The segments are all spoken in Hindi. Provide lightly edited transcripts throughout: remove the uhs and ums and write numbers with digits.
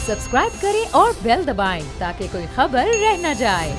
सब्सक्राइब करें और बेल दबाएं ताकि कोई खबर रह न जाए।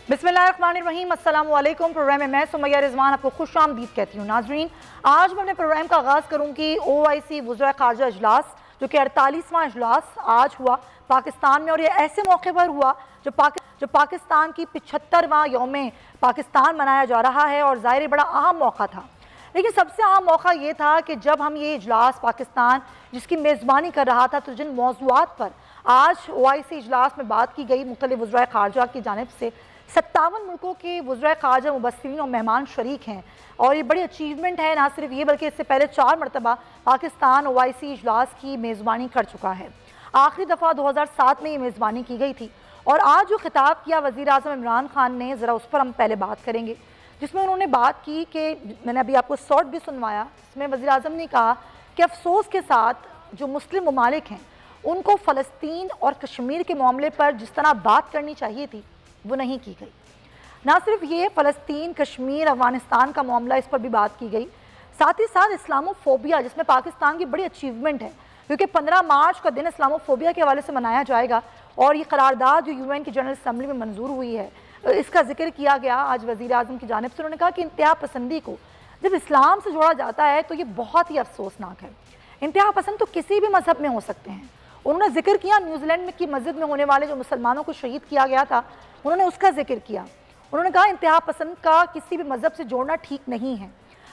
बिस्मिल्लाहिर्रहमानिर्रहीम, अस्सलाम वालेकुम। प्रोग्राम में मैं सुमैया रिजवान आपको खुश आमदीद कहती हूँ। नाजरीन, आज मैं अपने प्रोग्राम का आगाज़ करूँगी OIC वज़ीर ख़ारजा इजलास, जो कि 48वां इजलास आज हुआ पाकिस्तान में, और ये ऐसे मौके पर हुआ जो पाकिस्तान की 75वां यौम पाकिस्तान मनाया जा रहा है, और ज़ाहिर बड़ा अहम मौका था। लेकिन सबसे अहम मौका ये था कि जब हम ये इजलास पाकिस्तान जिसकी मेज़बानी कर रहा था, तो जिन मौज़ूआत पर आज OIC इजलास में बात की गई मुख्तलिफ वज़ीर ख़ारजा की जानिब से, 57 मुल्कों के वज़ीर ख़ारजा मुबस्सिरीन और मेहमान शरीक हैं, और ये बड़ी अचीवमेंट है। ना सिर्फ ये बल्कि इससे पहले 4 मरतबा पाकिस्तान OIC इजलास की मेज़बानी कर चुका है। आखिरी दफ़ा 2007 में ये मेज़बानी की गई थी, और आज जो खिताब किया वज़ीर आज़म इमरान खान ने, ज़रा उस पर हम पहले बात करेंगे, जिसमें उन्होंने बात की कि मैंने अभी आपको शॉर्ट भी सुनवाया। इसमें वज़ीर आज़म ने कहा कि अफसोस के साथ जो मुस्लिम ममालिक हैं उनको फ़लस्तीन और कश्मीर के मामले पर जिस तरह बात करनी चाहिए थी वो नहीं की गई। ना सिर्फ ये फ़लस्तीन, कश्मीर, अफ़गानिस्तान का मामला, इस पर भी बात की गई। साथ ही साथ इस्लामोफोबिया, जिसमें पाकिस्तान की बड़ी अचीवमेंट है, क्योंकि 15 मार्च का दिन इस्लामोफोबिया के हवाले से मनाया जाएगा, और ये करारदाद जो UN की जनरल असम्बली में मंजूर हुई है, इसका जिक्र किया गया आज वज़ीर आज़म की जानिब से। उन्होंने कहा कि इंतहा पसंदी को जब इस्लाम से जोड़ा जाता है तो ये बहुत ही अफसोसनाक है। इंतहा पसंद तो किसी भी मज़हब में हो सकते हैं। उन्होंने जिक्र किया न्यूजीलैंड में की मस्जिद में होने वाले जो मुसलमानों को शहीद किया गया था, उन्होंने उसका जिक्र किया। उन्होंने कहा इंतहा पसंद का किसी भी मज़हब से जोड़ना ठीक नहीं है।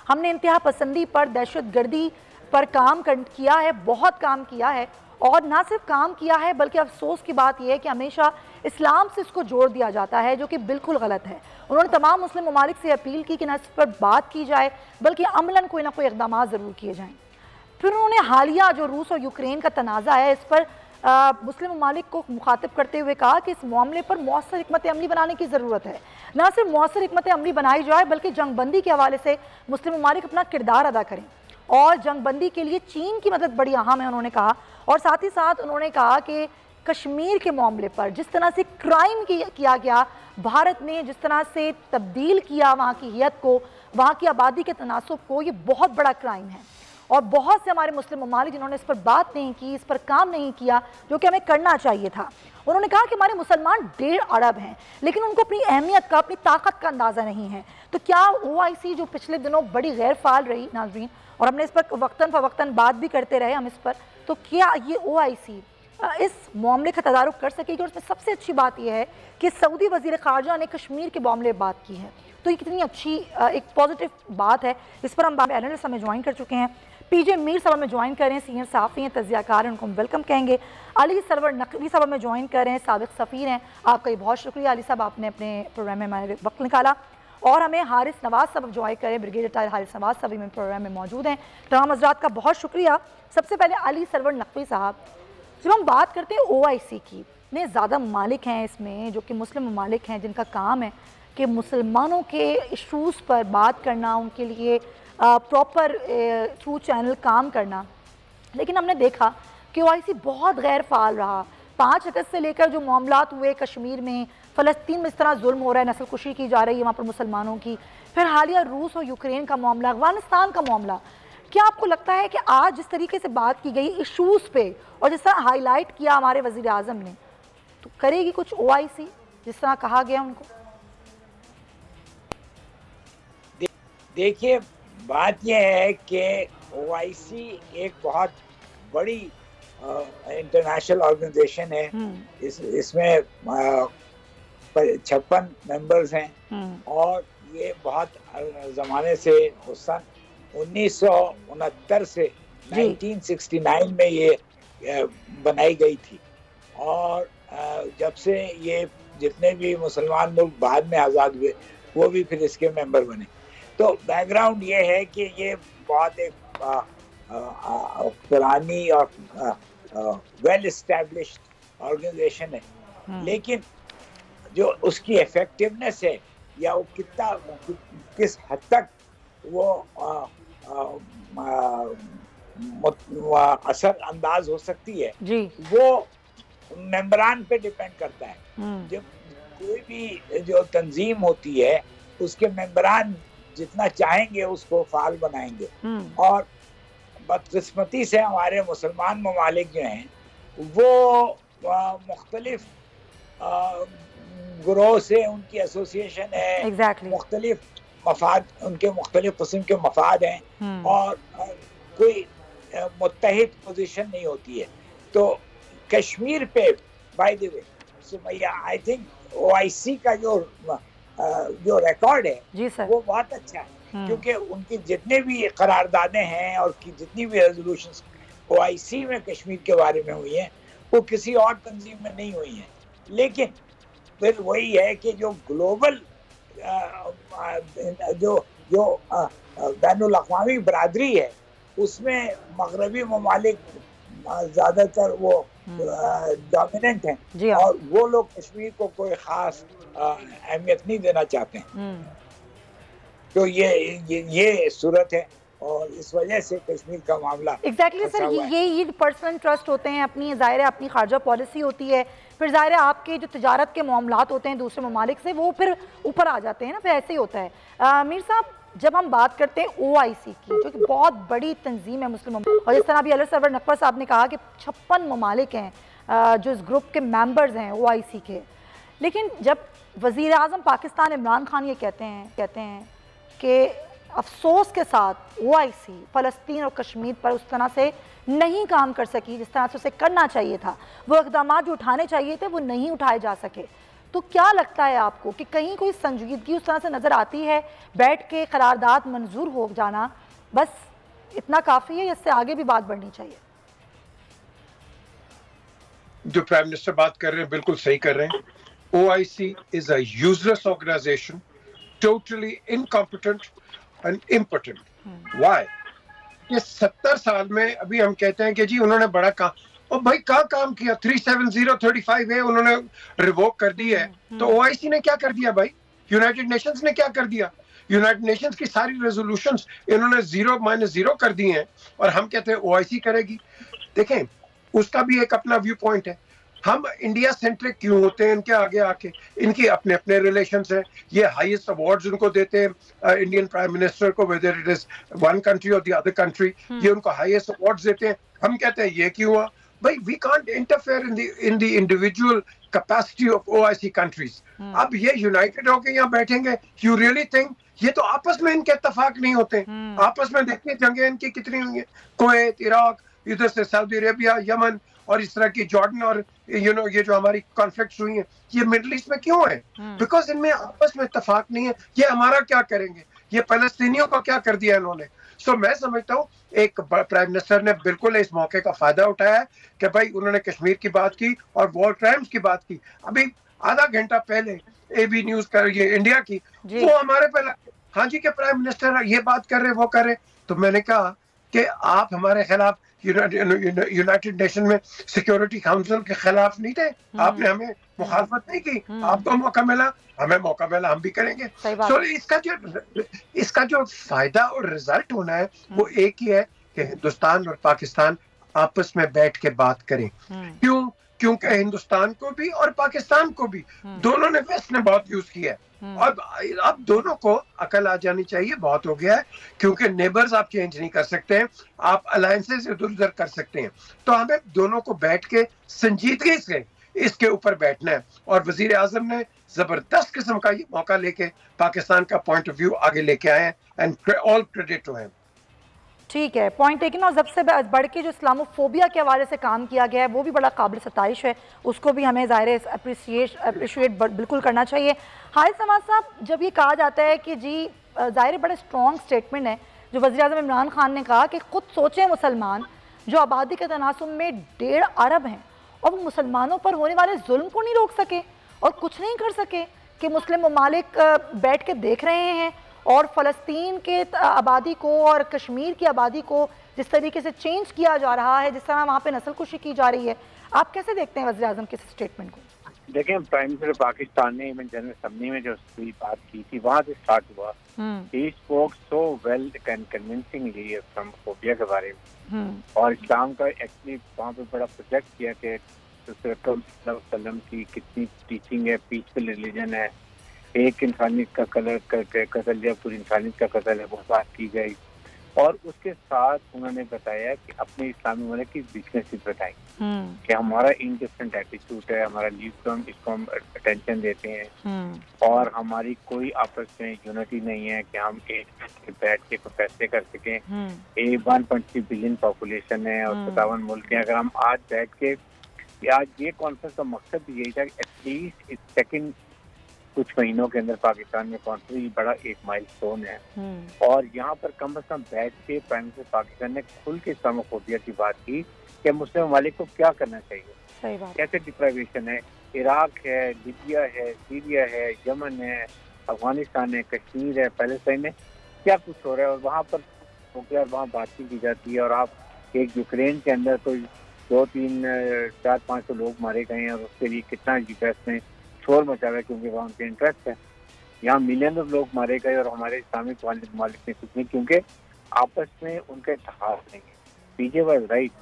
हमने इंतहा पसंदी पर, दहशतगर्दी पर काम किया है, बहुत काम किया है, और ना सिर्फ काम किया है बल्कि अफसोस की बात यह है कि हमेशा इस्लाम से इसको जोड़ दिया जाता है, जो कि बिल्कुल गलत है। उन्होंने तमाम मुस्लिम ममालिक से अपील की कि न इस पर बात की जाए बल्कि अमलन कोई ना कोई इक़दाम ज़रूर किए जाएँ। फिर उन्होंने हालिया जो रूस और यूक्रेन का तनाज़ा है, इस पर मुस्लिम ममालिक को मुखातिब करते हुए कहा कि इस मामले पर मौसर हिकमत अमली बनाने की ज़रूरत है। ना सिर्फ मौसर हिकमत अमली बनाई जाए बल्कि जंगबंदी के हवाले से मुस्लिम ममालिक अपना किरदार अदा करें, और जंगबंदी के लिए चीन की मदद बड़ी अहम है, उन्होंने कहा। और साथ ही साथ उन्होंने कहा कि कश्मीर के मामले पर जिस तरह से क्राइम किया गया, भारत ने जिस तरह से तब्दील किया वहाँ की हियत को, वहाँ की आबादी के तनासुब को, ये बहुत बड़ा क्राइम है। और बहुत से हमारे मुस्लिम ममालिक जिन्होंने इस पर बात नहीं की, इस पर काम नहीं किया, जो कि हमें करना चाहिए था। उन्होंने कहा कि हमारे मुसलमान 1.5 अरब हैं, लेकिन उनको अपनी अहमियत का, अपनी ताकत का अंदाज़ा नहीं है। तो क्या OIC जो पिछले दिनों बड़ी गैर फाल रही नाज़रीन, और हमने इस पर वक्तन फ़वक्तन बात भी करते रहे हम इस पर, तो क्या ये OIC इस मामले का तदारुक कर सकेगी? और उसमें सबसे अच्छी बात यह है कि सऊदी वज़ीर ख़ारजा ने कश्मीर के मामले में बात की है, तो ये कितनी अच्छी एक पॉजिटिव बात है। इस पर हम एनालिस्ट हमें ज्वाइन कर चुके हैं। PJ मीर साहब में ज्वाइन कर रहे हैं, सीनियर सहाफ़ी हैं, तज़कियाकार हैं, उनको हम वेलकम कहेंगे। अली सरवर नकवी साहब में ज्वाइन कर रहे हैं, साबिक़ सफ़ीर हैं। आपका ये बहुत शुक्रिया अली साहब, आपने अपने प्रोग्राम में हमारे वक्त निकाला। और हमें हारिस नवाज़ साहब ज्वाइन करें, ब्रिगेडियर टायर हारिस नवाज़ साहब में प्रोग्राम में मौजूद हैं। तमाम हज़रात का बहुत शुक्रिया। सबसे पहले अली सरवर नकवी साहब, जब हम बात करते हैं OIC की, इतने ज़्यादा ममालिक हैं इसमें जो कि मुस्लिम ममालिक हैं, जिनका काम है कि मुसलमानों के इशूज़ पर बात करना, उनके लिए प्रॉपर थ्रू चैनल काम करना, लेकिन हमने देखा कि OIC बहुत गैर फाल रहा। 5 अगस्त से लेकर जो मामलात हुए कश्मीर में, फ़लस्तीन में इस तरह जुल्म हो रहा है, नस्लकुशी की जा रही है वहाँ पर मुसलमानों की, फिर हालिया रूस और यूक्रेन का मामला, अफ़गानिस्तान का मामला, क्या आपको लगता है कि आज जिस तरीके से बात की गई इशूज़ पे, और जिस तरह हाईलाइट किया हमारे वज़ीर आज़म ने, तो करेगी कुछ OIC जिस तरह कहा गया उनको? देखिए, बात यह है कि OIC एक बहुत बड़ी इंटरनेशनल ऑर्गेनाइजेशन है। इसमें 56 मेंबर्स हैं, और ये बहुत ज़माने से, सन 1969 से 1969 में ये बनाई गई थी, और जब से ये जितने भी मुसलमान मुल्क बाद में आज़ाद हुए वो भी फिर इसके मेंबर बने। तो बैकग्राउंड ये है कि ये बहुत एक पुरानी और वेल एस्टैब्लिश्ड ऑर्गेनाइजेशन है, लेकिन जो उसकी इफेक्टिवनेस है या वो किस हद तक वो असर अंदाज हो सकती है जी, वो मेंबरान पे डिपेंड करता है। कोई भी जो तंजीम होती है उसके मेंबरान जितना चाहेंगे उसको फाल बनाएंगे। और बदकिस्मती से हमारे मुसलमान ममालिक जो हैं वो मुख्तलिफ ग्रोह से उनकी एसोसिएशन है, मुख्तलिफ मफाद, उनके मुख्तलिफ किस्म के मफाद हैं और कोई मुत्तहिद पोजीशन नहीं होती है। तो कश्मीर पे by the way Sumaiya, I think OIC का जो रिकॉर्ड है वो बहुत अच्छा है, क्योंकि उनकी जितने भी करारदादें हैं और की जितनी भी रेजोल्यूशंस OIC में कश्मीर के बारे में हुई हैं वो किसी और तंजीम में नहीं हुई हैं। लेकिन फिर वही है कि जो ग्लोबल जो बैनुल अक़वामी बरादरी है उसमें मगरबी ममालिक ज़्यादातर वो डोमिनेंट हैं और वो लोग कश्मीर को कोई ख़ास अहमियत नहीं देना चाहते हैं। तो ये सूरत है और इस वजह से कश्मीर का मामला एग्जैक्टली सर, ये पर्सनल ट्रस्ट होते हैं, अपनी ज़ाहिर है अपनी खारजा पॉलिसी होती है, फिर ज़ाहिर है आपके जो तिजारत के मामलात होते हैं दूसरे ममालिक से वो फिर ऊपर आ जाते हैं ना, फिर ऐसे ही होता है। मीर साहब, जब हम बात करते हैं OIC की जो कि बहुत बड़ी तंजीम है मुस्लिम, और जिस तरह अभी अलर सरवर नकवर साहब ने कहा कि 56 ममालिक हैं जो इस ग्रुप के मेंबर्स हैं OIC के, लेकिन जब वज़ीर आज़म पाकिस्तान इमरान खान ये कहते हैं कि अफसोस के साथ OIC फ़लस्तीन और कश्मीर पर उस तरह से नहीं काम कर सकी जिस तरह से उसे करना चाहिए था, वो इक़दाम जो उठाने चाहिए थे वो नहीं उठाए जा सके, तो क्या लगता है आपको कि कहीं कोई संजीदगी उस तरह से नज़र आती है? बैठ के करारदाद मंजूर हो जाना बस इतना काफ़ी है, इससे आगे भी बात बढ़नी चाहिए? जो प्राइम मिनिस्टर बात कर रहे हैं बिल्कुल सही कर रहे हैं। OIC is a useless organisation, totally incompetent and important. Why? ये 70 साल में अभी हम कहते हैं कि जी उन्होंने बड़ा काम, और भाई क्या काम किया? 37035A उन्होंने रिवोक कर दी है, तो OIC ने क्या कर दिया भाई? यूनाइटेड नेशंस ने क्या कर दिया? यूनाइटेड नेशंस की सारी रेजोल्यूशंस इन्होंने 0-0 कर दी हैं और हम कहते हैं OIC करेगी। देखें, उसका भी एक अपना व्यू पॉइंट है। हम इंडिया सेंट्रिक क्यों होते हैं इनके आगे आके? इनके अपने अपने रिलेशंस हैं, ये हाईएस्ट अवार्ड्स उनको देते हैं इंडियन प्राइम मिनिस्टर को, whether it is one country और द अदर कंट्री, ये उनको हाईएस्ट अवार्ड्स देते हैं। हम कहते हैं ये क्यों हुआ भाई? We can't interfere in the individual capacity of OIC countries. अब ये यूनाइटेड होके यहाँ बैठेंगे, यू रियली थिंक? ये तो आपस में इनके इत्तेफाक नहीं होते। आपस में देखिए जंगें इनकी कितनी हुई हैं, कुवैत, इराक, इधर से सऊदी अरेबिया, यमन और इस तरह की जॉर्डन, और ये जो हमारी कॉन्फ्लिक्ट्स हुई हैं ये मिडिल ईस्ट में क्यों है? बिकॉज इनमें आपस में इत्तेफाक नहीं है। ये हमारा क्या करेंगे? ये फलस्तीनियों को क्या कर दिया इन्होंने? सो मैं समझता हूँ एक प्राइम मिनिस्टर ने बिल्कुल इस मौके का फायदा उठाया है कि भाई उन्होंने कश्मीर की बात की और वॉर क्राइम्स की बात की। अभी आधा घंटा पहले AB न्यूज कर ये इंडिया की, वो हमारे पे हाँ जी के प्राइम मिनिस्टर ये बात कर रहे वो कर रहे, तो मैंने कहा कि आप हमारे खिलाफ यूनाइटेड नेशन में सिक्योरिटी काउंसिल के खिलाफ नहीं थे, आपने हमें मुखालफत नहीं की, आपको मौका मिला, हमें मौका मिला, हम भी करेंगे। सो इसका जो फायदा और रिजल्ट होना है वो एक ही है कि हिंदुस्तान और पाकिस्तान आपस में बैठ के बात करें। क्योंकि हिंदुस्तान को भी और पाकिस्तान को भी दोनों ने, वेस्ट ने बहुत यूज किया है, और अब दोनों को अकल आ जानी चाहिए, बहुत हो गया है, क्योंकि नेबर्स आप चेंज नहीं कर सकते हैं, आप अलायंसेस इधर उधर कर सकते हैं। तो हमें दोनों को बैठ के संजीदगी से इसके ऊपर बैठना है, और वजीर आजम ने जबरदस्त किस्म का ये मौका लेके पाकिस्तान का पॉइंट ऑफ व्यू आगे लेके आए हैं, and all credit to him. ठीक है, पॉइंट टेकन। और सबसे बढ़ के जो इस्लामोफोबिया के हवाले से काम किया गया है वो भी बड़ा काबिल सताइश है, उसको भी हमें ज़ाहिर अप्रिशिएट बिल्कुल करना चाहिए। हारिस नवाज साहब, जब ये कहा जाता है कि जी ज़ाहिर बड़े स्ट्रॉन्ग स्टेटमेंट है जो वज़ीर आज़म इमरान खान ने कहा कि खुद सोचें मुसलमान जो आबादी के तनासुब में 1.5 अरब हैं और वो मुसलमानों पर होने वाले जुल्म को नहीं रोक सके और कुछ नहीं कर सके, कि मुस्लिम ममालिक बैठ के देख रहे हैं और फ़लस्तीन के आबादी को और कश्मीर की आबादी को जिस तरीके से चेंज किया जा रहा है, जिस तरह वहाँ पे नस्लकुशी की जा रही है, आप कैसे देखते हैं वज़ीर आज़म के स्टेटमेंट को? देखें, प्राइम मिनिस्टर पाकिस्तान ने इवन जनरल असम्बली में जो पूरी बात की थी वहाँ से स्टार्ट हुआ। He spoke so well and convincingly Islamophobia के बारे में, और इस्लाम का एक्चुअली वहाँ पे बड़ा प्रोजेक्ट किया कि वसल्लम की कितनी टीचिंग है, पीसफुल रिलीजन है, एक इंसानियत का कत्ल या पूरी इंसानियत का कत्ल है, वो बात की गई। और उसके साथ उन्होंने बताया कि अपने इस्लामी मुल्क की वीकनेसेस बताई कि हमारा इनडिफरेंट एटीट्यूड है, हमारा लीव को हम इसको हम अटेंशन देते हैं और हमारी कोई आपस में यूनिटी नहीं है कि हम एक बैठ के कोई फैसले कर सकें। 1.3 बिलियन पॉपुलेशन है और 57 मुल्क हैं। अगर हम आज बैठ के, आज ये कॉन्फ्रेंस का मकसद भी यही था कि एटलीस्ट इस सेकंड कुछ महीनों के अंदर पाकिस्तान में कॉन्फ्रेंस बड़ा एक माइलस्टोन है और यहाँ पर कम से कम बैठ के प्राइम मिनिस्टर पाकिस्तान ने खुल के इस्लामोफोबिया की बात की कि मुस्लिम ममालिक को क्या करना चाहिए। सही बात। कैसे डिप्राइवेशन है, इराक है, लीबिया है, सीरिया है, यमन है, अफगानिस्तान है, कश्मीर है, पैलेस्टाइन है, क्या कुछ हो रहा है और वहाँ पर वहाँ बातचीत की जाती है। और आप एक यूक्रेन के अंदर कोई 2-3-4-5 लोग मारे गए हैं और उसके लिए कितना यूएस ने शोर मचा हुआ है क्योंकि वहाँ उनके इंटरेस्ट है। यहाँ मिलियन ऑफ लोग मारे गए और हमारे इस्लामिक ममालिक ने कुछ नहीं, क्योंकि आपस में उनका इत्तेहाद नहीं है। पीजे वाज राइट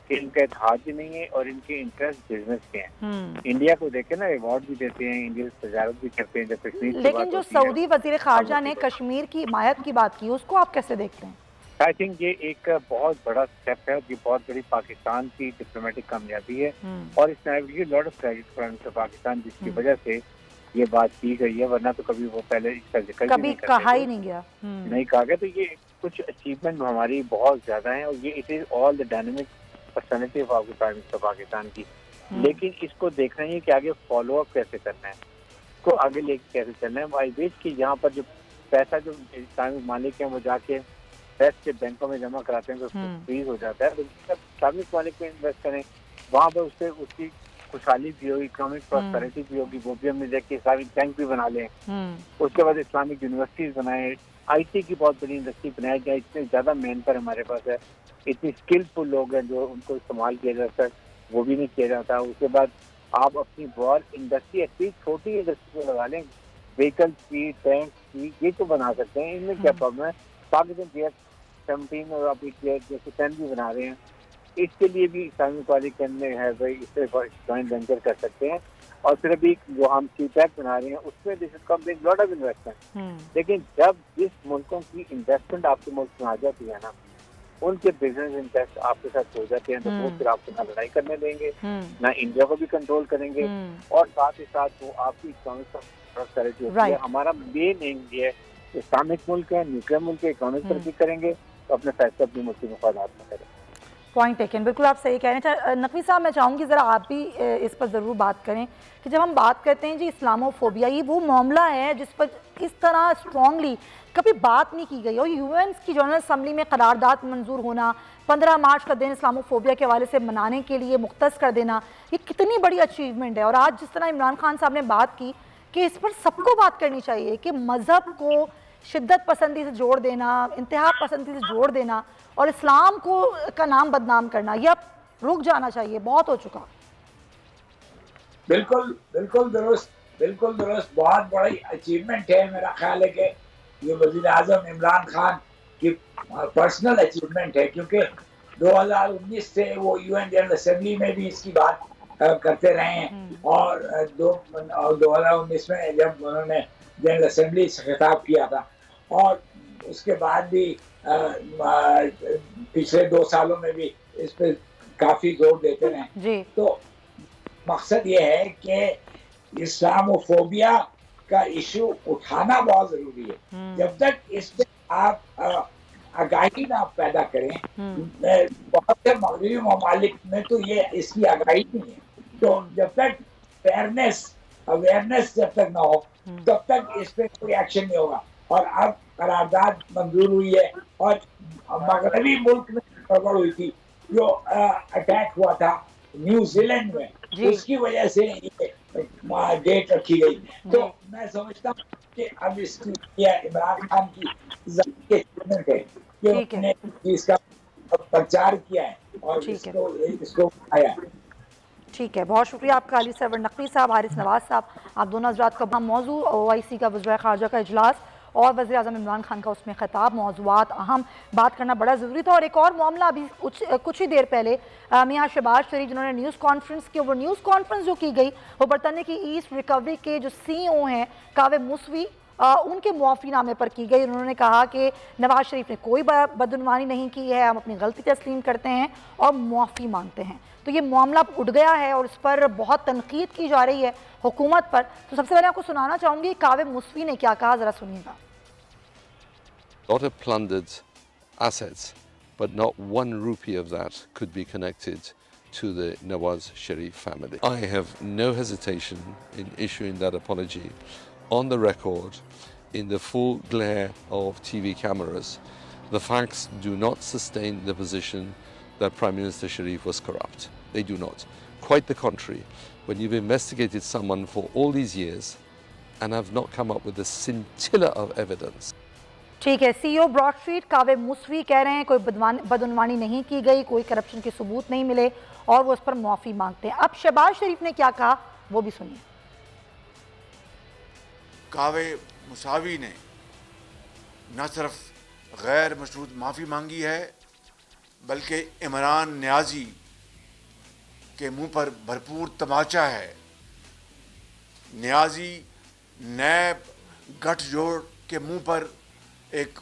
कि इनका इत्तेहाद भी नहीं है और इनके इंटरेस्ट बिजनेस के हैं। इंडिया को देखे ना, अवार्ड भी देते हैं, इंडिया से तजारत भी करते हैं जब कश्मीर। लेकिन जो सऊदी वजीर खारजा ने कश्मीर की हिमायत की बात की, उसको आप कैसे देखते हैं? आई थिंक ये एक बहुत बड़ा स्टेप है, ये बहुत बड़ी पाकिस्तान की डिप्लोमेटिक कामयाबी है और इसने lot of credit prime minister Pakistan, जिसकी वजह से ये बात की गई है, वरना तो कभी वो पहले इसका जिक्र कभी कहा ही नहीं गया, नहीं कहा गया। तो ये कुछ अचीवमेंट हमारी बहुत ज्यादा है और ये it is all the dynamic personality of prime minister Pakistan की। लेकिन इसको देखना है कि आगे फॉलो अप कैसे करना है, इसको आगे लेके कैसे चलना है। आई विश कि यहाँ पर जो पैसा जो इस्लामिक मालिक है वो जाके वेस्ट के बैंकों में जमा कराते हैं तो फ्रीज हो जाता है, तो इस्लामिक मालिक में इन्वेस्ट करें, वहाँ पर उससे उसकी खुशहाली भी होगी, इकोनॉमिक प्रॉस्पेरिटी भी होगी, वो भी हमने देख के इस्लामिक बैंक भी बना लें। उसके बाद इस्लामिक यूनिवर्सिटीज बनाए, IT की बहुत बड़ी इंडस्ट्री बनाई जाए। इतने ज्यादा मैन पर हमारे पास है, इतनी स्किलफुल लोग हैं जो उनको इस्तेमाल किया जाता है, वो भी नहीं किया जाता। उसके बाद आप अपनी बॉल इंडस्ट्री एटलीस्ट छोटी इंडस्ट्री को लगा लें, व्हीकल की, टैंक की, ये तो बना सकते हैं, इनमें क्या प्रॉब्लम है। पाकिस्तान GS-17 और अभी GS-10 भी बना रहे हैं, इसके लिए भी इस्लामिक वाली करने है भाई, इससे जॉइंट वेंचर कर सकते हैं। और फिर अभी जो हम CPEC बना रहे हैं उसमें this is come big lot of investment. लेकिन जब जिस मुल्कों की इन्वेस्टमेंट आपके मुल्क में आ जाती है ना, उनके बिजनेस इंटरेस्ट आपके साथ हो जाते हैं, तो वो फिर आपको ना लड़ाई करने देंगे, ना इंडिया को भी कंट्रोल करेंगे और साथ ही साथ वो आपकी इकोनॉमिक प्रॉस्पेरिटी होती है। हमारा मेन एम ये है, इस्लामिक मुल्क है, न्यूक्लियर मुल्क है, इकोनॉमिक तरक्की करेंगे तो अपने फैसले अपनी मुल्क के मफादात में करें। पॉइंट टेकन, बिल्कुल आप सही कह रहे हैं। नकवी साहब, मैं चाहूँगी ज़रा आप भी इस पर ज़रूर बात करें कि जब हम बात करते हैं जी इस्लामोफोबिया, ये वो मामला है जिस पर इस तरह स्ट्रॉन्गली कभी बात नहीं की गई और UN की जनरल असम्बली में करारदाद मंजूर होना, 15 मार्च का दिन इस्लामोफोबिया के हवाले से मनाने के लिए मुख्तस कर देना, ये कितनी बड़ी अचीवमेंट है। और आज जिस तरह इमरान खान साहब ने बात की कि इस पर सबको बात करनी चाहिए कि मज़हब को शिद्दत पसंदी से जोड़ देना, इंतहा पसंदी से जोड़ देना और इस्लाम को का नाम बदनाम करना, यह अब रुक जाना चाहिए, बहुत हो चुका। बिल्कुल बिल्कुल दुरुस्त, बिल्कुल दुरुस्त, बहुत बड़ी अचीवमेंट है। मेरा ख्याल है कि ये वज़ीर आज़म इमरान खान की पर्सनल अचीवमेंट है, क्योंकि 2019 से वो UN जनरल असेंबली में भी इसकी बात करते रहे हैं और 2019 में जब उन्होंने जनरल असेंबली से खिताब किया था और उसके बाद भी पिछले 2 सालों में भी इस पर काफी जोर देते रहे। तो मकसद ये है कि इस्लामोफोबिया का इशू उठाना बहुत जरूरी है। जब तक इस पे आप आगाही ना पैदा करें, बहुत से मगरबी ममालिक में तो ये इसकी आगाही नहीं है, तो जब तक अवेयरनेस जब तक ना हो तब तक इस पे कोई एक्शन नहीं होगा। और अब करारदाद मंजूर हुई है और मगरबी मुल्क में गड़बड़ हुई थी, जो अटैक हुआ था न्यूजीलैंड में, उसकी वजह से ये डेट रखी गई। तो मैं समझता हूँ कि अब इसकी इमरान खान की है कि उसने इसका प्रचार किया है और इसको आया। ठीक है, बहुत शुक्रिया आपका अली सरवर नकवी साहब, हारिस नवाज साहब, आप दोनों हज़रात का मौजू OIC का वज़ीर ख़ारजा का इजलास और वज़ीर-ए-आज़म इमरान खान का उसमें खिताब, मौज़ूआत अहम, बात करना बड़ा ज़रूरी था। और एक और मामला अभी कुछ ही देर पहले मियां शहबाज शरीफ जिन्होंने न्यूज़ कॉन्फ्रेंस की, वो न्यूज़ कॉन्फ्रेंस जो की गई वो बरतानिया की ईस्ट रिकवरी के जो CEO हैं कावे मुसवी, उनके मुआफ़ीनामे पर की गई। उन्होंने कहा कि नवाज शरीफ ने कोई बदउनवानी नहीं की है, हम अपनी गलती तस्लीम करते हैं और मुआफ़ी मांगते हैं। तो ये मामला उठ गया है और इस पर बहुत तनकीद की जा रही है हुकूमत पर। तो सबसे पहले आपको सुनाना चाहूँगी कावे मुसवी ने क्या कहा, ज़रा सुनिएगा। Lot of plundered assets, but not 1 rupee of that could be connected to the Nawaz Sharif family. I have no hesitation in issuing that apology on the record, in the full glare of TV cameras. The facts do not sustain the position that Prime Minister Sharif was corrupt. They do not. Quite the contrary. When you've investigated someone for all these years and have not come up with a scintilla of evidence. ठीक है, CEO ब्रॉड स्ट्रीट कावे मुसवी कह रहे हैं कोई बदउनवानी नहीं की गई, कोई करप्शन के सबूत नहीं मिले और वो उस पर माफ़ी मांगते हैं। अब शहबाज शरीफ ने क्या कहा वो भी सुनिए। कावे मुसावी ने न सिर्फ गैर मशरूत माफ़ी मांगी है बल्कि इमरान न्याजी के मुंह पर भरपूर तमाचा है। न्याजी नैब गठजोड़ के मुंह पर एक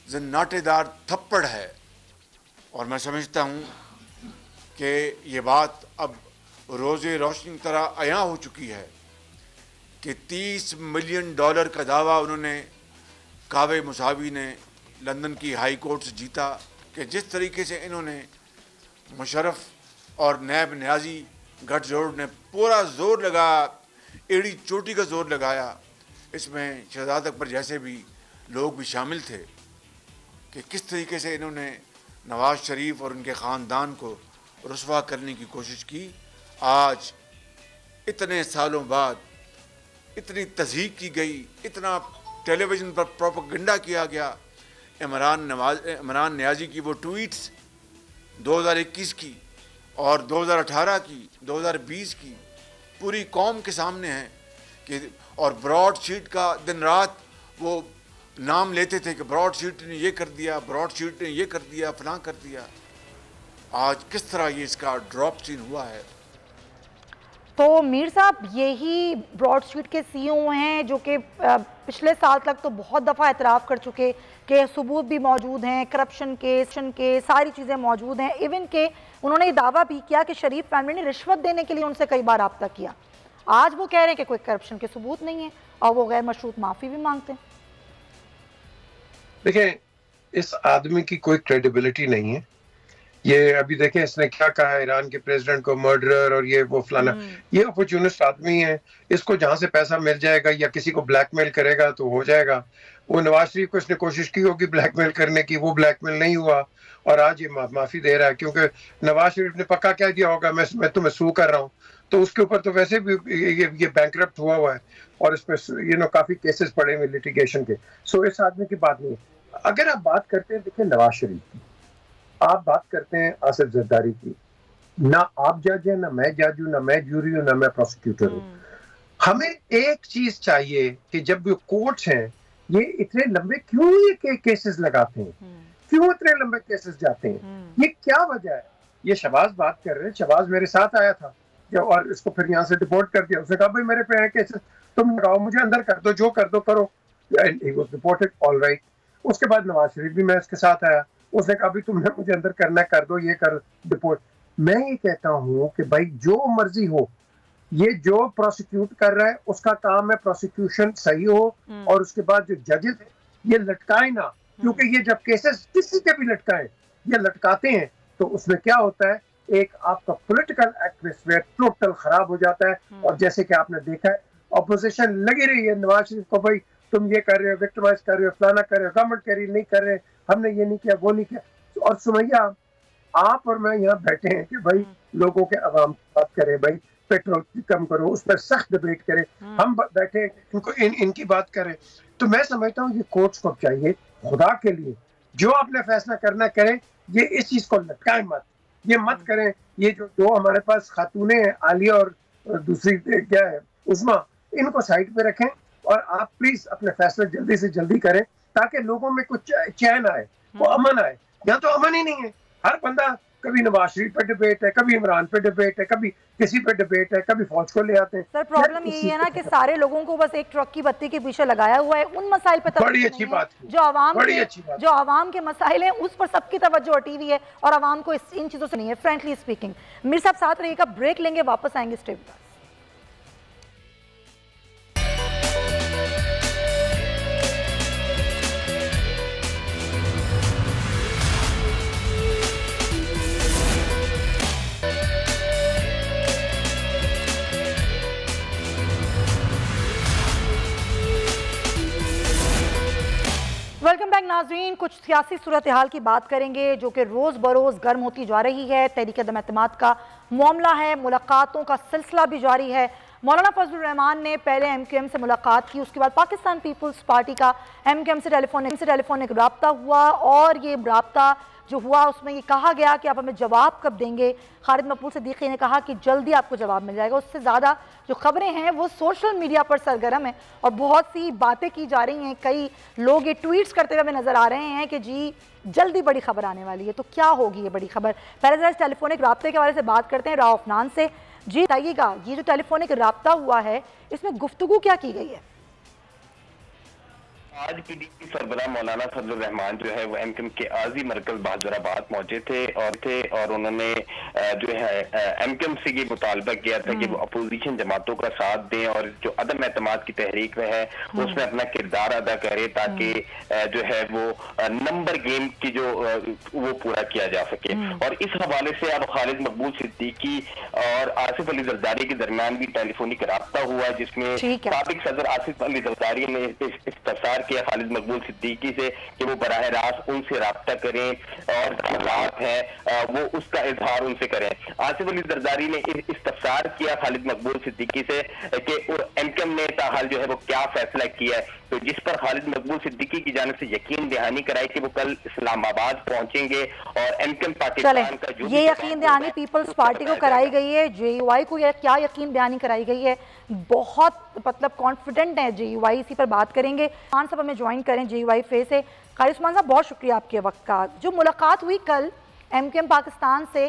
जन्नाटेदार थप्पड़ है और मैं समझता हूँ कि ये बात अब रोज़े रोशनी तरह आया हो चुकी है कि $30 मिलियन का दावा उन्होंने कावे मुसावी ने लंदन की हाई कोर्ट से जीता कि जिस तरीके से इन्होंने मुशर्रफ और नैब न्याजी गठजोड़ ने पूरा जोर लगाया, एड़ी चोटी का जोर लगाया, इसमें शहजाद अकबर जैसे भी लोग भी शामिल थे कि किस तरीके से इन्होंने नवाज शरीफ और उनके ख़ानदान को रुसवा करने की कोशिश की। आज इतने सालों बाद इतनी तज़हीक की गई, इतना टेलीविज़न पर प्रोपेगेंडा किया गया। इमरान न्याजी की वो ट्वीट्स 2021 की और 2018 की, 2020 की पूरी कौम के सामने हैं कि और ब्रॉड शीट का दिन रात वो नाम लेते थे कि ब्रॉड शीट ने ये कर दिया, ब्रॉड शीट ने ये कर दिया, फलां कर दिया। आज किस तरह ये इसका ड्रॉप सीन हुआ है। तो मीर साहब यही ब्रॉड स्ट्रीट के CEO हैं जो कि पिछले साल तक तो बहुत दफ़ा एतराफ़ कर चुके कि सबूत भी मौजूद हैं, करप्शन के सारी चीज़ें मौजूद हैं। इवन के उन्होंने ये दावा भी किया कि शरीफ फैमिली ने रिश्वत देने के लिए उनसे कई बार रब्ता किया। आज वो कह रहे हैं कि कोई करप्शन के सबूत नहीं है और वो गैर मशरूत माफ़ी भी मांगते हैं। देखें, इस आदमी की कोई क्रेडिबिलिटी नहीं है। ये अभी देखें इसने क्या कहा है, ईरान के प्रेसिडेंट को मर्डरर और ये वो फलाना। ये अपॉर्चुनिस्ट आदमी है, इसको जहां से पैसा मिल जाएगा या किसी को ब्लैकमेल करेगा तो हो जाएगा। वो नवाज शरीफ को इसने कोशिश की होगी ब्लैकमेल करने की, वो ब्लैकमेल नहीं हुआ और आज ये माफी दे रहा है क्योंकि नवाज शरीफ ने पक्का क्या दिया होगा, मैं तुम्हें सू कर रहा हूँ, तो उसके ऊपर तो वैसे भी ये बैंकरप्ट हुआ है और इस पर काफी केसेस पड़े हुए लिटिगेशन के। सो इस आदमी की बात नहीं है। अगर आप बात करते हैं, देखिए नवाज शरीफ की, आप बात करते हैं आसिफ जरदारी की, ना आप जज है, ना मैं जज हूं, ना मैं जूरी हूं, ना मैं प्रोसिक्यूटर हूं। हमें एक चीज चाहिए कि जब ये कोर्ट्स हैं ये इतने लंबे क्यों ये केसेस लगाते हैं, क्यों इतने लंबे केसेस जाते हैं, ये क्या वजह है। ये शहबाज बात कर रहे हैं, शहबाज मेरे साथ आया था और इसको फिर यहाँ से डिपोर्ट कर दिया। उसने कहा भाई मेरे पे है केसेस, तुम लगाओ, मुझे अंदर कर दो, जो कर दो करो। He was deported, all right. उसके बाद नवाज शरीफ भी मैं इसके साथ आया, उसने कहा भी तुमने मुझे अंदर करना कर दो, ये कर डिपोर्ट। मैं ये कहता हूँ कि भाई जो मर्जी हो, ये जो प्रोसिक्यूट कर रहा है उसका काम है प्रोसिक्यूशन सही हो और उसके बाद जो जजेस है ये लटकाए ना, क्योंकि ये जब केसेस किसी के भी लटकाए, ये लटकाते हैं तो उसमें क्या होता है, एक आपका पॉलिटिकल एटमॉस्फेयर टोटल खराब हो जाता है। और जैसे कि आपने देखा है ऑपोजिशन लगी रही है नवाज शरीफ को, भाई तुम ये कर रहे हो, विक्टिमाइज कर रहे हो, फलाना कर रहे हो, गवर्नमेंट कह रही नहीं कर रहे, हमने ये नहीं किया, वो नहीं किया। और सुमैया आप और मैं यहाँ बैठे हैं कि भाई लोगों के आवाम बात करें, भाई पेट्रोल कम करो, उस पर सख्त डिबेट करें, हम बैठे इनको इनकी बात करें। तो मैं समझता हूँ ये कोर्ट्स को चाहिए खुदा के लिए जो आपने फैसला करना करें, ये इस चीज को लटकाए मत, ये मत करें। ये जो दो हमारे पास खातूने हैं, आलिया और दूसरी क्या है उस्मा, इनको साइड पे रखें और आप प्लीज अपने फैसले जल्दी से जल्दी करें ताकि लोगों में कुछ चैन आए, वो अमन आए। यहाँ तो अमन ही नहीं है, हर बंदा कभी नवाज शरीफ पे डिबेट है, कभी इमरान पे डिबेट है, कभी किसी पे डिबेट है, कभी फौज को ले आते हैं। सर प्रॉब्लम यही है ना कि सारे लोगों को बस एक ट्रक की बत्ती के पीछे लगाया हुआ है, उन मसाइल पे बड़ी अच्छी बात जो आवाम के मसाइल हैं उस पर सबकी तवज्जो हटी हुई है और आवाम को इन चीजों से नहीं है। फ्रेंकली स्पीकिंग, मीर साहब साथ रहिएगा, ब्रेक लेंगे, वापस आएंगे stay with us. Welcome back नाजरीन। कुछ सियासी सूरत हाल की बात करेंगे जो कि रोज़ बरोज़ गर्म होती जा रही है। तहरीक अदम एतमाद का मामला है, मुलाकातों का सिलसिला भी जारी है। मौलाना फजलुर रहमान ने पहले MQM से मुलाकात की, उसके बाद पाकिस्तान पीपल्स पार्टी का MQM से टेलीफोनिक रब्ता हुआ और ये रब्ता जो हुआ उसमें ये कहा गया कि आप हमें जवाब कब देंगे। खालिद मकबूल सिद्दीकी ने कहा कि जल्दी आपको जवाब मिल जाएगा। उससे ज़्यादा जो खबरें हैं वो सोशल मीडिया पर सरगर्म है और बहुत सी बातें की जा रही हैं। कई लोग ये ट्वीट्स करते हुए नज़र आ रहे हैं कि जी जल्दी बड़ी खबर आने वाली है। तो क्या होगी ये बड़ी खबर? पहले ज़रा टेलीफोनिक रब्ते के बारे से बात करते हैं राव अफनान से। जी बताइएगा, ये जो टेलीफोनिक रब्ता हुआ है इसमें गुफ्तगू क्या की गई है? आज PDP सरबराह मौलाना फजलुर रहमान जो है वो MQM के आजी मरकज बहादुराबाद पहुंचे थे और उन्होंने जो है MQM से ये मुतालबा किया था कि वो अपोजिशन जमातों का साथ दें और जो अदम एतमाद की तहरीक में है उसमें अपना किरदार अदा करे ताकि जो है वो नंबर गेम की जो वो पूरा किया जा सके। और इस हवाले से अब खालिद मकबूल सिद्दीकी और आसिफ अली जरदारी के दरमियान भी टेलीफोनिक रब्ता हुआ जिसमें साबिक सदर आसिफ अली जरदारी ने इस्तफसार किया खालिद मकबूल सिद्दीकी से कि वो बराह रास्त उनसे रब्ता करें और हालात है वो उसका इजहार उनसे करें। आसिफ अली जरदारी ने इस्तफसार किया खालिद मकबूल सिद्दीकी से कि MQM ने ताहाल जो है वो क्या फैसला किया है, तो जिस पर खालिद मकबूल सिद्दीकी की जानिब से यकीन दहानी कराई कि वो कल इस्लामाबाद पहुंचेंगे और MQM पाकिस्तान का जो ये यकीन दहानी पीपल्स पार्टी को कराई गई है, JUI को क्या यकीन दहानी कराई गई है? बहुत मतलब कॉन्फिडेंट है JUI, इसी पर बात करेंगे। खान साहब हमें ज्वाइन करें JUI फे से। खालिद उस्मान साहब बहुत शुक्रिया आपके वक्त का। जो मुलाकात हुई कल MQM पाकिस्तान से,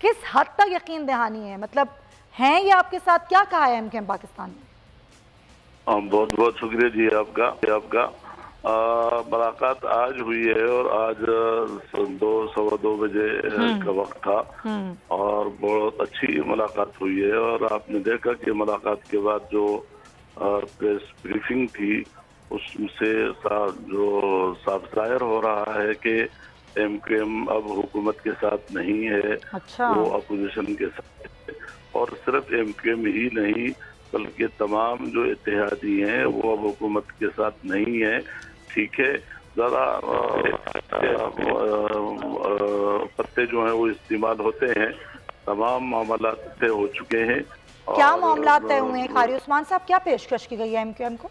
किस हद तक यकीन दहानी है, मतलब हैं ये आपके साथ, क्या कहा है MQM पाकिस्तान ने? बहुत बहुत शुक्रिया जी आपका। मुलाकात आज हुई है और आज 2-2:15 बजे का वक्त था और बहुत अच्छी मुलाकात हुई है। और आपने देखा कि मुलाकात के बाद जो प्रेस ब्रीफिंग थी उससे जो साफ जाहिर हो रहा है कि MQM अब हुकूमत के साथ नहीं है, वो अपोजिशन के साथ है। और सिर्फ MQM ही नहीं बल्कि तमाम जो इत्तेहादी हैं वो अब हुकूमत के साथ नहीं है। ठीक है, ज़रा पत्ते जो हैं वो इस्तेमाल होते हैं, तमाम मामला तय हो चुके हैं। क्या मामला तय हुए हैं खालिद उस्मान साहब? क्या पेशकश की गई है MQM को?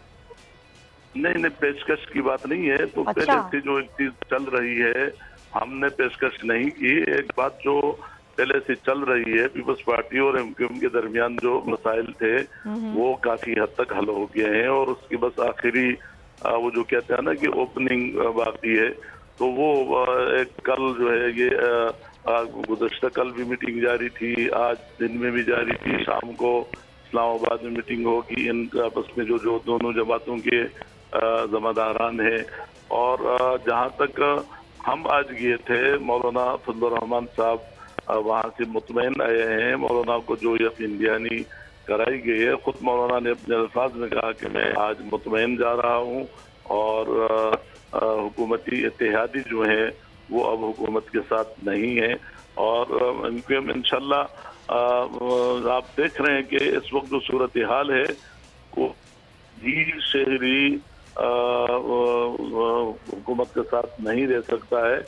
नहीं, पेशकश की बात नहीं है। तो पहले से जो एक चीज चल रही है हमने पेशकश नहीं की। एक बात जो पहले से चल रही है, पीपल्स पार्टी और MQM के दरमियान जो मसाइल थे वो काफी हद तक हल हो गए हैं और उसकी बस आखिरी वो जो कहते हैं ना कि ओपनिंग बाकी है। तो वो एक कल जो है ये गुज़श्ता कल भी मीटिंग जारी थी, आज दिन में भी जारी थी, शाम को इस्लामाबाद में मीटिंग होगी। इन आपस में जो दोनों जमातों के ज़िम्मेदारान हैं। और जहाँ तक हम आज गए थे, मौलाना फजलुर रहमान साहब वहाँ से मुतमईन आए हैं। मौलाना को जो यकीन दहानी कराई गई है, खुद मौलाना ने अपने अल्फाज में कहा कि मैं आज मुतमईन जा रहा हूँ और हुकूमती इत्तेहादी जो हैं वो अब हुकूमत के साथ नहीं है। और MQM इंशाल्लाह आप देख रहे हैं कि इस वक्त जो सूरत हाल है वो जी शहरी हुकूमत के साथ नहीं रह सकता है।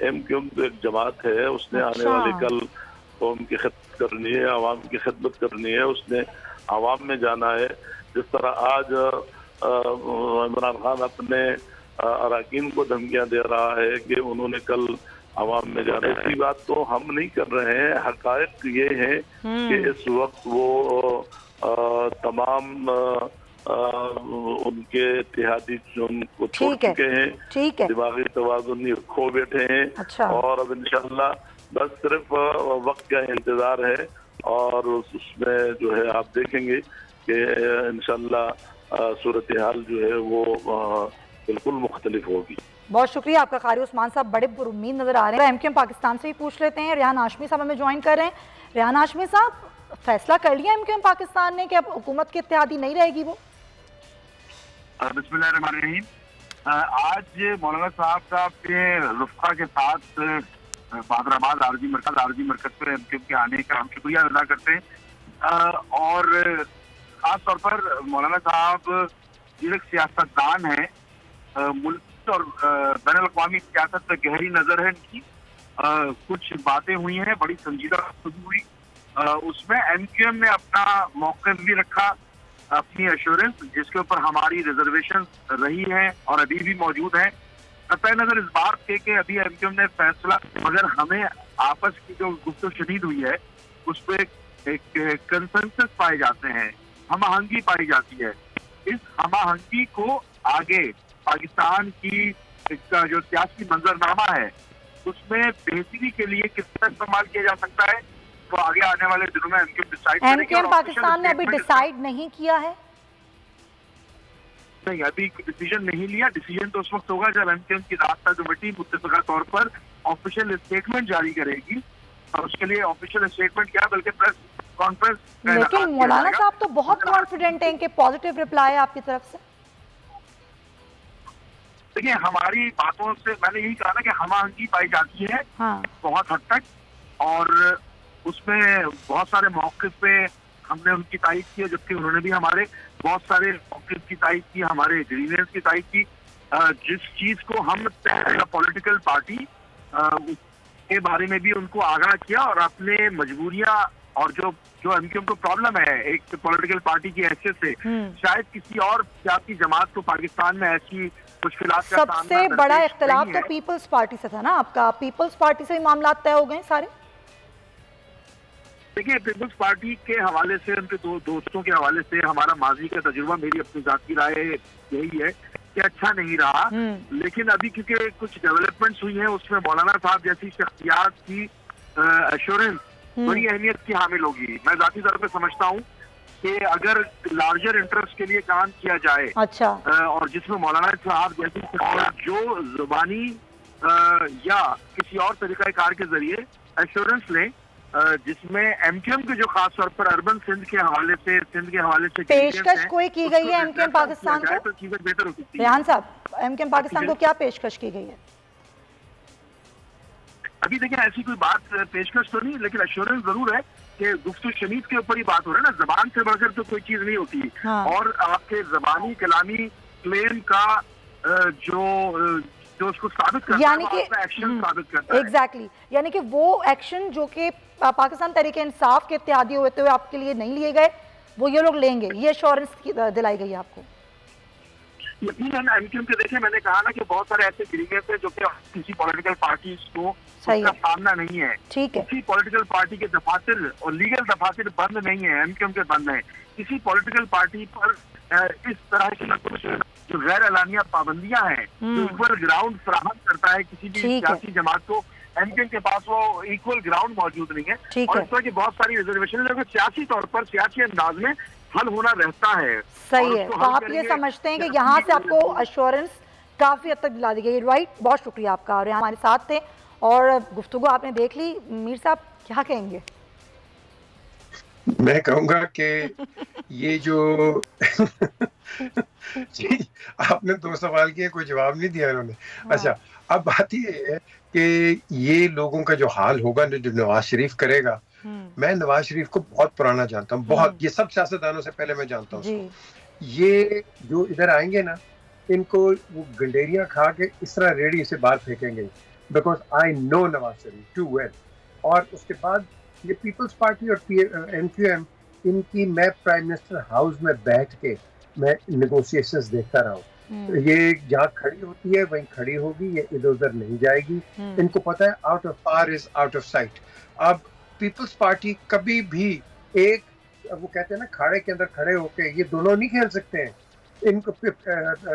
MQM एक जमात है, उसने आने वाले कल कौम की खिदमत करनी है, आवाम की खिदमत करनी है, उसने आवाम में जाना है। जिस तरह आज इमरान खान अपने अरकान को धमकियां दे रहा है कि उन्होंने कल आवाम में जाना, ऐसी बात तो हम नहीं कर रहे हैं। हकायक ये है कि इस वक्त वो तमाम उनके इत्तेहादी जो उनको छोड़ चुके हैं, दिमागी तवाज़ुन खो बैठे हैं। अच्छा। और अब इंशाल्लाह बस सिर्फ वक्त का इंतजार है और उसमें जो है आप देखेंगे कि इंशाल्लाह सूरत हाल जो है वो बिल्कुल मुख्तलिफ होगी। बहुत शुक्रिया आपका कारी उस्मान साहब, बड़े पुरुम्मीद नजर आ रहे हैं। एमक्यूएम पाकिस्तान से ही पूछ लेते हैं, रेहान हाशमी साहब हमें ज्वाइन कर रहे हैं। रेहान हाशमी साहब, फैसला कर लिया एमक्यूएम पाकिस्तान ने कि अब हुकूमत की इत्तेहादी नहीं रहेगी वो? बिस्मिल्लाहिर्रहमानिर्रहीम। आज मौलाना साहब का अपने रुफ़ा के साथ हैदराबाद आरजी मरकज पर एमक्यूएम के आने का हम शुक्रिया अदा करते हैं और खास तौर पर मौलाना साहब एक सियासतदान है, मुल्क और बैनुल-अक़वामी सियासत पर गहरी नजर है इनकी। कुछ बातें हुई हैं, बड़ी संजीदा हुई, उसमें एमक्यूएम ने अपना मौक़िफ़ भी रखा, अपनी एश्योरेंस जिसके ऊपर हमारी रिजर्वेशन रही है और अभी भी मौजूद है। कतई नजर इस बात के अभी एमक्यूएम ने फैसला, मगर हमें आपस की जो गुफ्तगू शदीद हुई है उस पर एक कंसेंसस पाए जाते हैं, हम आहंगी पाई जाती है। इस हम आहंगी को आगे पाकिस्तान की इसका जो सियासी मंजरनामा है उसमें बेहतरी के लिए किस तरह इस्तेमाल किया जा सकता है तो आगे आने वाले दिनों में एमक्यूएम पाकिस्तान ने अभी डिसाइड नहीं किया है। नहीं, अभी डिसीजन नहीं लिया। डिसीजन तो उस वक्त होगा जब एमक्यूएम की रास्ता कमेटी मुत्तफ़िका तौर पर ऑफिशियल स्टेटमेंट जारी करेगी और उसके लिए ऑफिशियल स्टेटमेंट क्या बल्कि प्रेस कॉन्फ्रेंस। लेकिन मौलाना साहब तो बहुत कॉन्फिडेंट हैं कि पॉजिटिव रिप्लाई है आपकी तरफ से। देखिए, हमारी बातों से मैंने यही कहा ना कि हम-आहंगी पाई जाती है बहुत हद तक और उसमें बहुत सारे मौक़िफ़ पे हमने उनकी तारीफ की, जबकि उन्होंने भी हमारे बहुत सारे मौक़िफ़ की तारीफ की, हमारे ग्रीवेंस की तारीफ की। जिस चीज को हम पॉलिटिकल पार्टी के बारे में भी उनको आगाह किया और अपने मजबूरियां और जो एमक्यूएम को प्रॉब्लम है एक पॉलिटिकल पार्टी की हैसियत से, शायद किसी और सियासी जमात को पाकिस्तान में ऐसी मुश्किलात का सबसे बड़ा इख्तिलाफ तो पीपल्स पार्टी से था ना आपका, पीपल्स पार्टी से ही मामला तय हो गए सारे। देखिए, पीपल्स पार्टी के हवाले से, उनके दोस्तों के हवाले से हमारा माजी का तजुर्बा, मेरी अपनी जाती राय यही है कि अच्छा नहीं रहा। लेकिन अभी क्योंकि कुछ डेवलपमेंट्स हुई हैं उसमें मौलाना साहब जैसी शख्सियात की एश्योरेंस बड़ी अहमियत की हामिल होगी। मैं जाती तौर पर समझता हूँ कि अगर लार्जर इंटरेस्ट के लिए काम किया जाए, अच्छा, और जिसमें मौलाना साहब जैसी और जो जुबानी या किसी और तरीका कार के जरिए एश्योरेंस लें, जिसमें एमक्यूएम के जो खास तौर पर अर्बन सिंध के हवाले से पेशकश कोई की गई है एमक्यूएम पाकिस्तान को, तो चीजें बेहतर हो सकती है। रेहान साहब, एमक्यूएम पाकिस्तान को क्या पेशकश की गई है? अभी देखिए, ऐसी कोई बात पेशकश तो नहीं, लेकिन एश्योरेंस जरूर है कि गुफ्तगू शनीद के ऊपर ही बात हो रहा है ना, जबान से बढ़कर तो कोई चीज नहीं होती। और आपके जबानी कलामी क्लेम का जो उसको साबित करता यानी कि एक्शन साबित करता है। एग्जैक्टली, यानी कि वो एक्शन जो कि पाकिस्तान तहरीक इंसाफ के इत्तेहादी होते हुए आपके लिए नहीं लिए गए, वो ये लोग लेंगे, ये एश्योरेंस दिलाई गई है आपको? यकीनन एमक्यूएम के देखिए, मैंने कहा ना कि बहुत सारे ऐसे ग्रीवेंस है जो कि किसी पॉलिटिकल पार्टी को उसका सामना नहीं है। ठीक है, किसी पॉलिटिकल पार्टी के दफातर और लीगल दफातर बंद नहीं है, एमक्यूएम के बंद है। किसी पॉलिटिकल पार्टी पर इस तरह की जो गैर एलानिया पाबंदियां हैं, जो ऊपर ग्राउंड फराहम करता है किसी भी सियासी जमात को, एमक्यूएम के पास वो इक्वल ग्राउंड मौजूद नहीं है। और इस तरह की बहुत सारी रिजर्वेशन सियासी तौर पर सियासी अंदाज में हल होना रहता है। सही है, तो आप ये समझते हैं कि यहाँ से आपको एश्योरेंस काफी हद तक दिला दी गई, राइट? बहुत शुक्रिया आपका, और हमारे साथ थे और गुफ्तगू आपने देख ली। मीर साहब क्या कहेंगे? मैं कहूँगा कि ये जो आपने 2 सवाल किए, कोई जवाब नहीं दिया इन्होंने। अच्छा, अब बात ये है कि ये लोगों का जो हाल होगा जो नवाज शरीफ करेगा, मैं नवाज शरीफ को बहुत पुराना जानता हूँ, बहुत, ये सब सियासतदानों से पहले मैं जानता हूँ। ये जो इधर आएंगे ना, इनको वो गंडेरियां खा के इस तरह रेडी से बाहर फेंकेंगे, because I know Nawaz Sharif too well. और उसके बाद ये पीपल्स पार्टी और एमक्यूएम, इनकी मैं प्राइम मिनिस्टर हाउस में बैठ के मैं नेगोशिएशंस देखता रहा हूँ। ये जहाँ खड़ी होती है वहीं खड़ी होगी, ये इधर उधर नहीं जाएगी। इनको पता है out of par is out of sight. अब पीपल्स पार्टी कभी भी एक वो कहते हैं ना खाड़े के अंदर खड़े होके ये दोनों नहीं खेल सकते हैं। इनको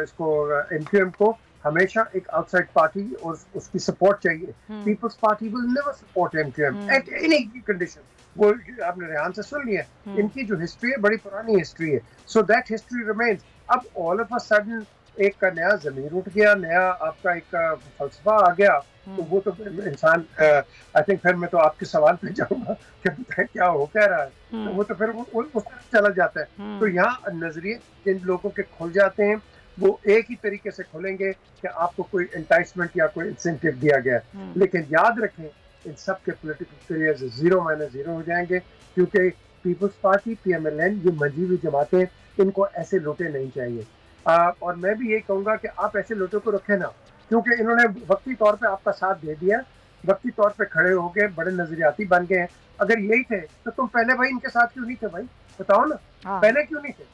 इसको एमक्यूएम को हमेशा एक आउटसाइड पार्टी और उसकी सपोर्ट चाहिए। Peoples party will never support MQM at any condition. वो आपने रेहान से सुन लिया, इनकी जो हिस्ट्री है बड़ी पुरानी हिस्ट्री है, सो दैट हिस्ट्री रिमेन्स। अब ऑल ऑफ अ सडन एक का नया जमीर उठ गया, नया आपका एक फलसफा आ गया, तो वो तो इंसान आई थिंक फिर मैं तो आपके सवाल पे जाऊंगा कि बताएं क्या हो कह रहा है, तो वो तो फिर उस तरफ चला जाता है। तो यहाँ नजरिए जिन लोगों के खुल जाते हैं वो एक ही तरीके से खुलेंगे कि आपको कोई एंटाइसमेंट या कोई इंसेंटिव दिया गया, लेकिन याद रखें इन सब के पॉलिटिकल करियर 0-0 हो जाएंगे, क्योंकि पीपल्स पार्टी PMLN ये मंजी हुई जमातें इनको ऐसे लोटे नहीं चाहिए। और मैं भी ये कहूँगा कि आप ऐसे लोटों को रखें ना, क्योंकि इन्होंने वक्ती तौर पे आपका साथ दे दिया, वक्ती तौर पे खड़े हो गए, बड़े नजरियाती बन गए हैं। अगर यही थे तो तुम पहले भाई इनके साथ क्यों नहीं थे भाई, बताओ ना। पहले क्यों नहीं थे?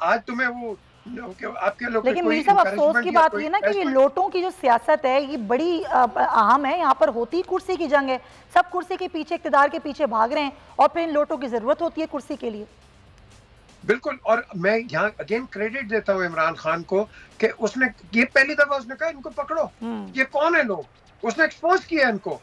आज तुम्हें वो आपके लोग, लेकिन मीर साहब अफसोस की बात ये ना कि ये लोटों की जो सियासत है ये बड़ी अहम है। यहाँ पर होती कुर्सी की जंग है, सब कुर्सी के पीछे, इक़्तिदार के पीछे भाग रहे हैं और फिर इन लोटों की जरूरत होती है कुर्सी के लिए। बिल्कुल, और मैं यहाँ अगेन क्रेडिट देता हूँ इमरान खान को कि उसने ये पहली दफा उसने कहा इनको पकड़ो, ये कौन है लोग, उसने एक्सपोज किया इनको।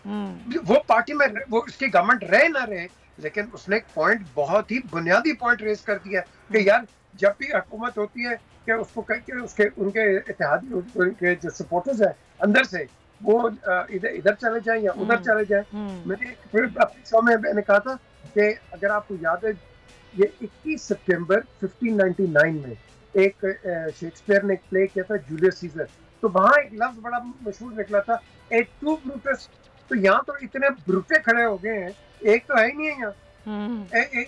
वो पार्टी में वो इसकी गवर्नमेंट रहे ना रहे, लेकिन उसने एक पॉइंट, बहुत ही बुनियादी पॉइंट रेज कर दिया कि यार जब भी हुकूमत होती है कि उसको उसके उनके इत्तेहादी, उनके जो सपोर्टर्स हैं अंदर से वो इधर चले जाएं या उधर चले जाएं। मैंने अपने शो में मैंने कहा था कि अगर आपको याद है ये 21 सितंबर 1599 में एक शेक्सपियर ने एक प्ले किया था जूलियस सीजर, तो वहां एक लफ्ज बड़ा मशहूर निकला था ए टू ब्रूटस। तो यहाँ तो इतने ब्रूटे खड़े हो गए हैं, एक तो है ही नहीं है यहाँ,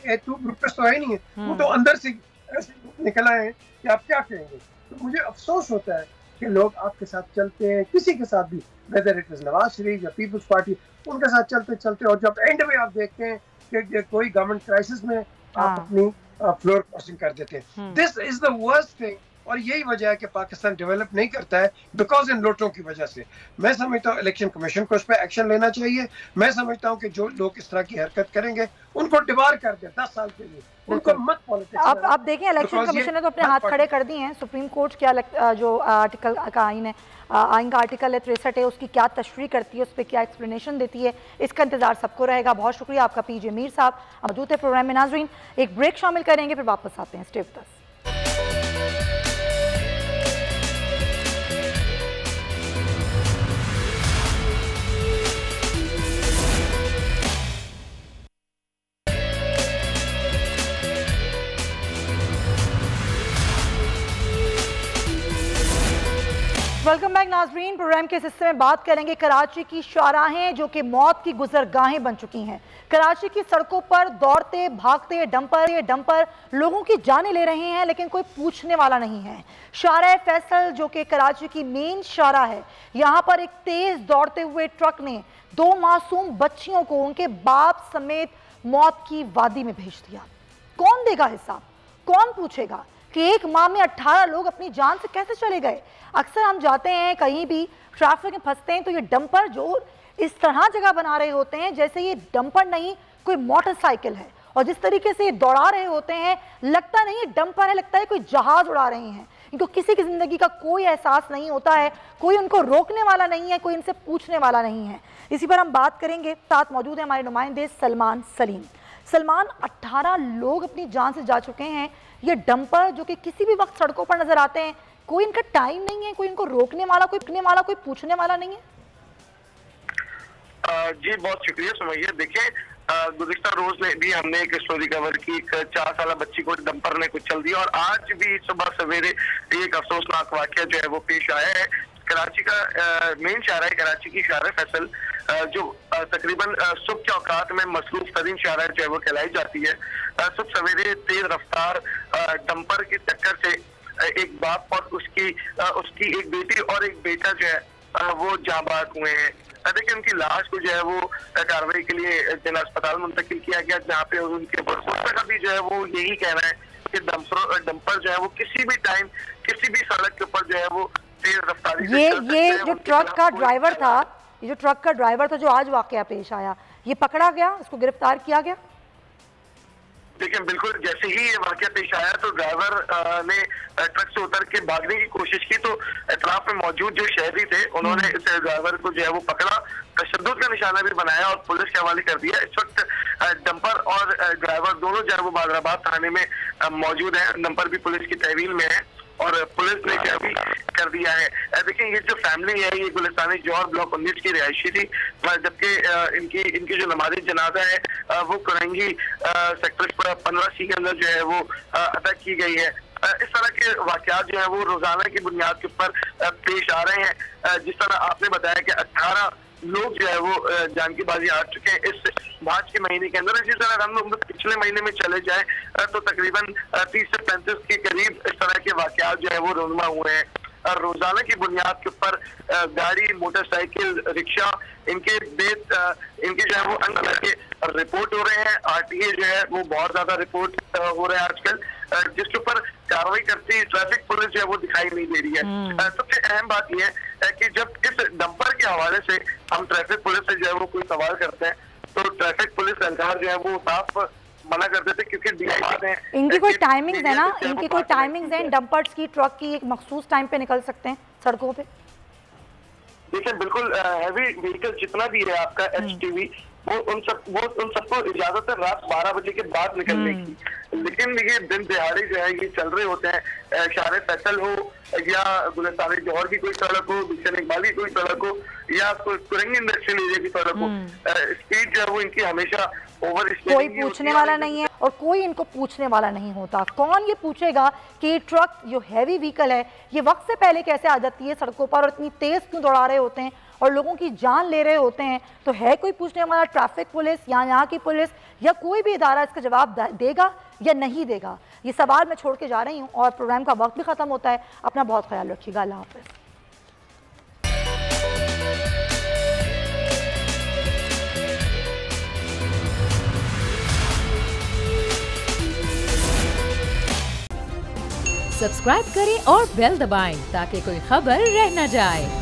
ए टू ब्रूटस तो है ही नहीं है, वो तो अंदर से ऐसे निकल आए हैं कि आप क्या कहेंगे। तो मुझे अफसोस होता है कि लोग आपके साथ चलते हैं, किसी के साथ भी, whether it is Nawaz Sharif या पीपल्स पार्टी, उनके साथ चलते चलते और जब एंड में आप देखते हैं कि कोई गवर्नमेंट क्राइसिस में आप अपनी फ्लोर क्रॉसिंग कर देते हैं। This is the worst thing, और यही वजह है कि पाकिस्तान डेवलप नहीं करता है, बिकॉज इन लोटों की वजह से। मैं समझता हूँ इलेक्शन कमीशन को इस पर एक्शन लेना चाहिए। मैं समझता हूँ कि जो लोग इस तरह की हरकत करेंगे उनको डिबार कर दे 10 साल के लिए, उनको मत पॉलिटिक्स। आप देखें इलेक्शन कमीशन ने तो अपने हाथ खड़े कर दिए हैं। सुप्रीम कोर्ट क्या जो आर्टिकल का आइन है, आइन का आर्टिकल है 63 है, उसकी क्या तशरीह करती है, उस पर क्या एक्सप्लेनेशन देती है, इसका इंतजार सबको रहेगा। बहुत शुक्रिया आपका PJ मीर साहब मौजूद है प्रोग्राम में। नाज़रीन एक ब्रेक शामिल करेंगे, फिर वापस आते हैं। Stay with us. Welcome back नाजरीन। प्रोग्राम के इस हिस्से में बात करेंगे कराची की शाहराहें जो कि मौत की गुजरगाहें बन चुकी हैं। कराची की सड़कों पर दौड़ते भागते डंपर लोगों की जानें ले रहे हैं, लेकिन कोई पूछने वाला नहीं है। शाहराह फैसल जो कि कराची की मेन शाहराह है, यहाँ पर एक तेज दौड़ते हुए ट्रक ने 2 मासूम बच्चियों को उनके बाप समेत मौत की वादी में भेज दिया। कौन देगा हिसाब, कौन पूछेगा कि एक माह में 18 लोग अपनी जान से कैसे चले गए। अक्सर हम जाते हैं कहीं भी ट्रैफिक में फंसते हैं तो ये डंपर जो इस तरह जगह बना रहे होते हैं जैसे ये डंपर नहीं कोई मोटरसाइकिल है, और जिस तरीके से ये दौड़ा रहे होते हैं लगता नहीं ये डंपर है, लगता है कोई जहाज उड़ा रहे हैं। इनको किसी की जिंदगी का कोई एहसास नहीं होता है, कोई उनको रोकने वाला नहीं है, कोई इनसे पूछने वाला नहीं है। इसी पर हम बात करेंगे। साथ मौजूद है हमारे नुमाइंदे सलमान सलीम। सलमान, 18 लोग अपनी जान से जा चुके हैं। ये डंपर जो कि किसी भी वक्त सड़कों पर नजर आते हैं, कोई इनका टाइम नहीं है, कोई इनको रोकने वाला, कोई पूछने वाला नहीं है। जी बहुत शुक्रिया सुमैया। देखिए गुज़िश्ता रोज में भी हमने एक स्टोरी कवर की, एक 4 साल बच्ची को डंपर ने कुचल दिया, और आज भी सुबह सवेरे एक अफसोसनाक वाकया जो है वो पेश आया है। कराची का मेन शाहरा है, कराची की शाहरा फैसल जो तकरीबन सुबह के औकात में मसरूफ तरीन शाहरा जो है वो कहलाई जाती है। सुबह सवेरे तेज रफ्तार डंपर की टक्कर से एक बाप और उसकी एक बेटी और एक बेटा जो है वो जाबाज हुए हैं। देखिए उनकी लाश को जो है वो कार्रवाई के लिए जिला अस्पताल मुंतकिल किया गया, जहाँ पे उनके पुलिस का भी जो है वो यही कहना है कि डंपर जो है वो किसी भी टाइम किसी भी सड़क के ऊपर जो है वो तेज रफ्तारी से ये जो ट्रक का ड्राइवर था, जो आज वाकया पेश आया, ये पकड़ा गया, इसको गिरफ्तार किया गया? देखिए बिल्कुल, जैसे ही ये वाकया पेश आया तो ड्राइवर ने ट्रक से उतर के भागने की कोशिश की, तो इतराफ में मौजूद जो शहरी थे उन्होंने इस ड्राइवर को जो है वो पकड़ा, तशद्दुद का निशाना भी बनाया और पुलिस के हवाले कर दिया। इस वक्त डंपर और ड्राइवर दोनों जो है वो बादराबाद थाने में मौजूद है। डंपर भी पुलिस की तहवील में है और पुलिस ने क्या भी कर दिया है। देखिए ये जो फैमिली है ये गुलिस्तानी जौहर ब्लॉक 19 की रिहायशी थी, जबकि इनकी जो नमाज़ी जनाजा है वो कुरंगी सेक्टर 15C के अंदर जो है वो अदा की गई है। इस तरह के वाकयात जो है वो रोजाना की बुनियाद के ऊपर पेश आ रहे हैं। जिस तरह आपने बताया कि 18 लोग जो है वो जान की बाजी हार चुके हैं इस मार्च के महीने के अंदर। इसी तरह हम लोग पिछले महीने में चले जाएं तो तकरीबन 30 से 35 के करीब इस तरह के वाकयात जो है वो रोनमा हुए हैं। रोजाना की बुनियाद के ऊपर गाड़ी, मोटरसाइकिल, रिक्शा इनके जो है वो अंदर के रिपोर्ट हो रहे हैं। RTA जो है वो बहुत ज्यादा रिपोर्ट हो रहे हैं आजकल, जिसके ऊपर कार्रवाई करती ट्रैफिक पुलिस जो है वो दिखाई नहीं दे रही है। सबसे अहम बात यह है कि जब इस डंपर के हवाले से हम ट्रैफिक पुलिस से जो है वो कोई सवाल करते हैं तो ट्रैफिक पुलिस एहलकार जो है वो साफ मना कर देते क्योंकि इनकी कोई टाइमिंग्स है ना, इनकी कोई टाइमिंग्स हैं डंपर्स की, ट्रक की एक मखसूस टाइम पे निकल सकते हैं सड़कों पे। देखिए बिल्कुल हैवी व्हीकल जितना भी है आपका HTV वो उन सबको इजाजत है रात 12 बजे के बाद निकलने की, लेकिन ये दिन दिहाड़े जो है ये चल रहे होते हैं। शारे फैसल हो या गुलिस्तानी जौहर की कोई सड़क हो, गुलशन इकबाल की कोई सड़क हो या कुरंगी इंडस्ट्रियल एरिया की सड़क हो, स्पीड जो है वो इनकी हमेशा ओवर स्पीड। कोई पूछने वाला नहीं है और कोई इनको पूछने वाला नहीं होता। कौन ये पूछेगा कि ट्रक जो हैवी व्हीकल है ये वक्त से पहले कैसे आ जाती है सड़कों पर और इतनी तेज क्यों दौड़ा रहे होते हैं और लोगों की जान ले रहे होते हैं। तो है कोई पूछने वाला, ट्रैफिक पुलिस या यहाँ की पुलिस या कोई भी इदारा इसका जवाब देगा या नहीं देगा? ये सवाल मैं छोड़ के जा रही हूँ और प्रोग्राम का वक्त भी ख़त्म होता है। अपना बहुत ख्याल रखिएगा। अल्लाह हाफ़िज़। सब्सक्राइब करें और बेल दबाएं ताकि कोई खबर रह न जाए।